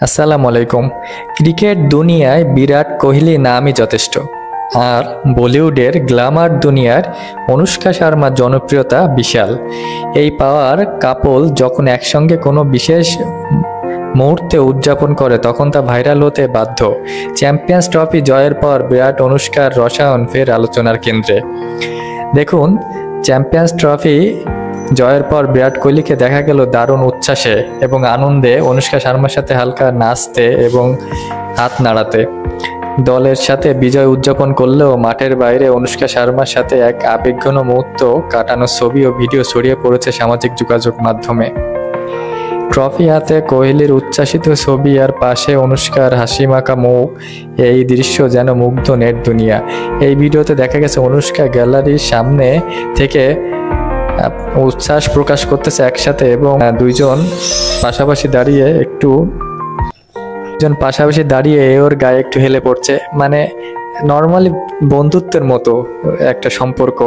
আসসালামু আলাইকুম। ক্রিকেট দুনিয়ায় বিরাট কোহলি নামই যথেষ্ট, আর বলিউডের গ্ল্যামার দুনিয়ার অনুষ্কা শর্মার জনপ্রিয়তা বিশাল। এই পাওয়ার কাপল যখন একসঙ্গে কোনো বিশেষ মুহূর্তে উদযাপন করে তখন তা ভাইরাল হতে বাধ্য। চ্যাম্পিয়ন্স ট্রফি জয়ের পর বিরাট অনুষ্কার রসায়ন ফের আলোচনার কেন্দ্রে। দেখুন, চ্যাম্পিয়ন্স ট্রফি জয়ের পর বিরাট কোহলিকে দেখা গেল দারুণ উচ্ছ্বাসে এবং আনন্দে অনুষ্কা শর্মার সাথে হালকা নাচতে এবং হাত নাড়াতে। দলের সাথে বিজয় উদযাপন করলেও মাঠের বাইরে অনুষ্কা শর্মার সাথে এক আবেগঘন মুহূর্ত কাটানো ছবি ও ভিডিও ছড়িয়ে পড়েছে সামাজিক যোগাযোগ মাধ্যমে। ট্রফি হাতে কোহলির উচ্ছ্বাসিত ছবি আর পাশে অনুষ্কার হাসিমাখা মুখ, এই দৃশ্য যেন মুগ্ধ নেট দুনিয়া। এই ভিডিওতে দেখা গেছে অনুষ্কা গ্যালারির সামনে থেকে উচ্ছ্বাস প্রকাশ করতেছে একসাথে এবং দুইজন পাশাপাশি দাঁড়িয়ে ওর গায়ে একটু হেলে পড়ছে, মানে নর্মালি বন্ধুত্বের মতো একটা সম্পর্ক।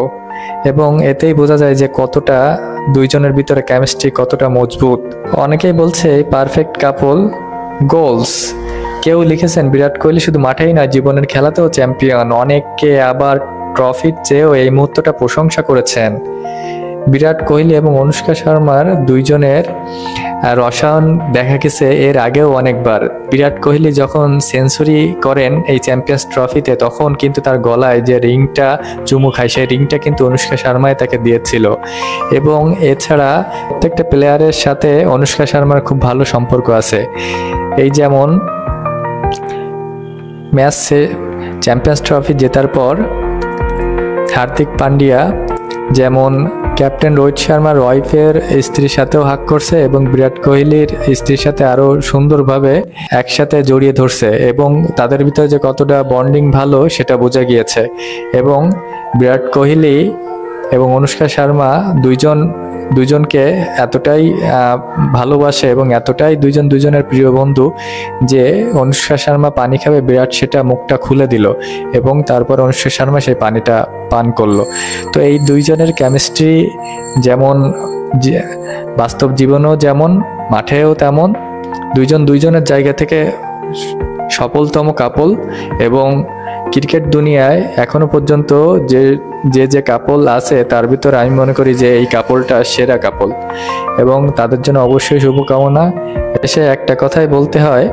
এবং এতেই বোঝা যায় যে কতটা দুইজনের ভিতরে কেমিস্ট্রি কতটা মজবুত। অনেকেই বলছে পারফেক্ট কাপল গোলস। কেউ লিখেছেন বিরাট কোহলি শুধু মাঠেই নয়, জীবনের খেলাতেও চ্যাম্পিয়ন। অনেকে আবার ট্রফির চেয়েও এই মুহূর্তটা প্রশংসা করেছেন। বিরাট কোহলি এবং অনুষ্কা শর্মার দুইজনের রসায়ন দেখা গেছে এর আগেও অনেকবার। বিরাট কোহলি যখন সেঞ্চুরি করেন এই চ্যাম্পিয়ন্স ট্রফিতে, তখন কিন্তু তার গলায় যে রিংটা চুমু খায়, সেই রিংটা কিন্তু অনুষ্কা শর্মাই তাকে দিয়েছিল। এবং এছাড়া প্রত্যেকটা প্লেয়ারের সাথে অনুষ্কা শর্মার খুব ভালো সম্পর্ক আছে। এই যেমন চ্যাম্পিয়ন্স ট্রফি জেতার পর হার্দিক পান্ডিয়া যেমন ক্যাপ্টেন রোহিত শর্মার ওয়াইফের স্ত্রীর সাথেও হাগ করছে এবং বিরাট কোহলির স্ত্রীর সাথে আরো সুন্দরভাবে একসাথে জড়িয়ে ধরছে, এবং তাদের ভিতরে যে কতটা বন্ডিং ভালো সেটা বোঝা গিয়েছে। এবং বিরাট কোহলি এবং অনুষ্কা শর্মা দুইজনকে এতটাই ভালোবাসে এবং এতটাই দুইজনের প্রিয় বন্ধু যে অনুষ্কা শর্মা পানি খাবে, বিরাট সেটা মুখটা খুলে দিল এবং তারপর অনুষ্কা শর্মা সেই পানিটা পান করলো। তো এই দুইজনের কেমিস্ট্রি যেমন বাস্তব জীবনেও যেমন কাপল তেমন দুইজনের জায়গা থেকে সফলতম কাপল। এবং ক্রিকেট দুনিয়ায় এখনো পর্যন্ত যে কাপল আছে তার ভিতরে আমি মনে করি যে এই কাপলটা সেরা কাপল, এবং তাদের জন্য অবশ্যই শুভকামনা। এসে একটা কথাই বলতে হয়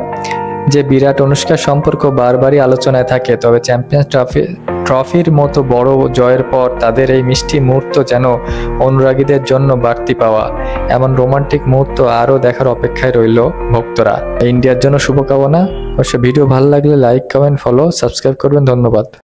যে বিরাট অনুষ্কার সম্পর্ক বারবারই আলোচনায় থাকে, তবে চ্যাম্পিয়ন্স ট্রফির মতো বড় জয়ের পর তাদের এই মিষ্টি মুহূর্ত যেন অনুরাগীদের জন্য বাড়তি পাওয়া। এমন রোমান্টিক মুহূর্ত আরও দেখার অপেক্ষায় রইল ভক্তরা। ইন্ডিয়ার জন্য শুভকামনা। অবশ্য ভিডিও ভালো লাগলে লাইক, কমেন্ট, ফলো, সাবস্ক্রাইব করবেন। ধন্যবাদ।